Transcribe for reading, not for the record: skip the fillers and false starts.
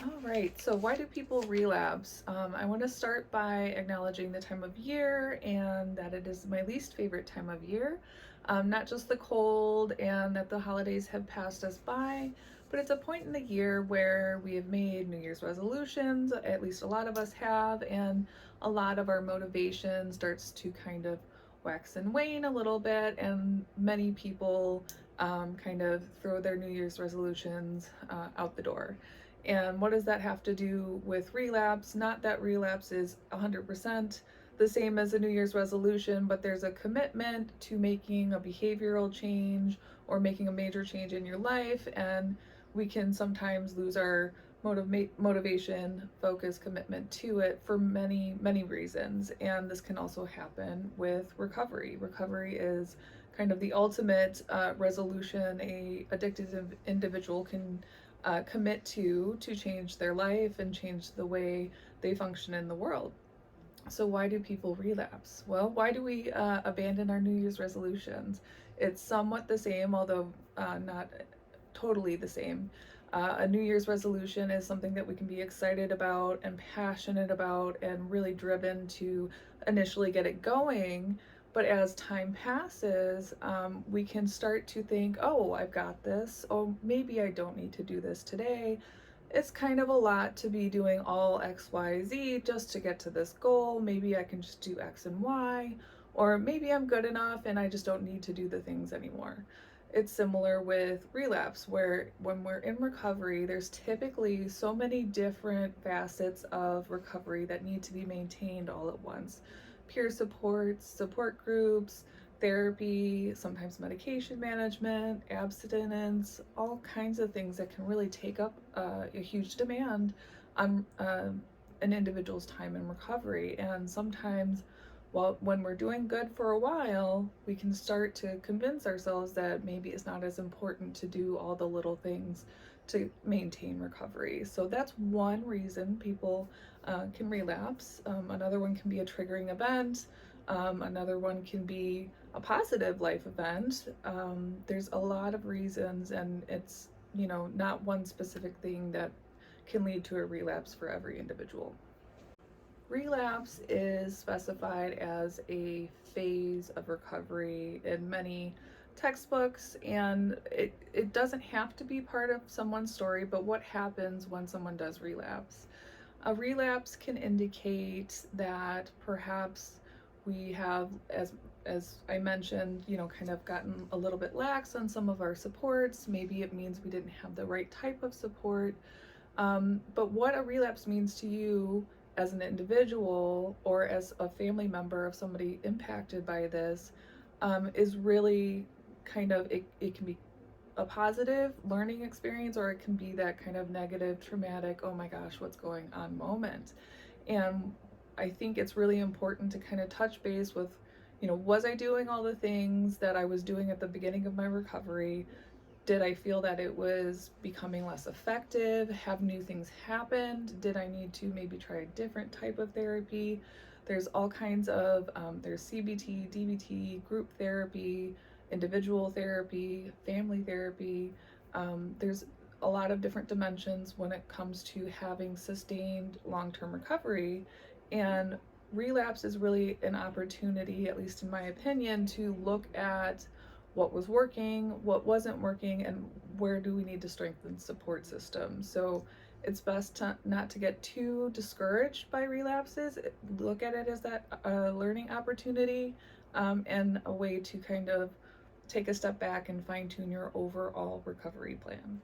All right, so why do people relapse? I want to start by acknowledging the time of year and that it is my least favorite time of year. Not just the cold and that the holidays have passed us by, but it's a point in the year where we have made New Year's resolutions, at least a lot of us have, and a lot of our motivation starts to kind of wax and wane a little bit, and many people kind of throw their New Year's resolutions out the door. And what does that have to do with relapse? Not that relapse is 100% the same as a New Year's resolution, but there's a commitment to making a behavioral change or making a major change in your life. And we can sometimes lose our motivation, focus, commitment to it for many, many reasons. And this can also happen with recovery. Recovery is kind of the ultimate resolution a addicted individual can commit to change their life and change the way they function in the world. So why do people relapse? Well, why do we abandon our New Year's resolutions? It's somewhat the same, although not totally the same. A New Year's resolution is something that we can be excited about and passionate about and really driven to initially get it going. But as time passes, we can start to think, oh, I've got this. Oh, maybe I don't need to do this today. It's kind of a lot to be doing all X, Y, Z just to get to this goal. Maybe I can just do X and Y, or maybe I'm good enough and I just don't need to do the things anymore. It's similar with relapse, where when we're in recovery, there's typically so many different facets of recovery that need to be maintained all at once. Peer supports, support groups, therapy, sometimes medication management, abstinence, all kinds of things that can really take up a huge demand on an individual's time in recovery. And sometimes, when we're doing good for a while, we can start to convince ourselves that maybe it's not as important to do all the little things to maintain recovery. So that's one reason people can relapse. Another one can be a triggering event. Another one can be a positive life event. There's a lot of reasons, and it's, not one specific thing that can lead to a relapse for every individual. Relapse is specified as a phase of recovery in many textbooks, and it doesn't have to be part of someone's story, but what happens when someone does relapse? A relapse can indicate that perhaps we have, as I mentioned, kind of gotten a little bit lax on some of our supports. Maybe it means we didn't have the right type of support. But what a relapse means to you as an individual or as a family member of somebody impacted by this is really kind of, it can be a positive learning experience, or it can be that kind of negative, traumatic, oh my gosh, what's going on moment. And I think it's really important to kind of touch base with, was I doing all the things that I was doing at the beginning of my recovery? Did I feel that it was becoming less effective? Have new things happened? Did I need to maybe try a different type of therapy? There's all kinds of, there's CBT, DBT, group therapy, individual therapy, family therapy. There's a lot of different dimensions when it comes to having sustained long-term recovery. And relapse is really an opportunity, at least in my opinion, to look at what was working, what wasn't working, and where do we need to strengthen support systems. So it's best not to get too discouraged by relapses. Look at it as that learning opportunity, and a way to kind of take a step back and fine tune your overall recovery plan.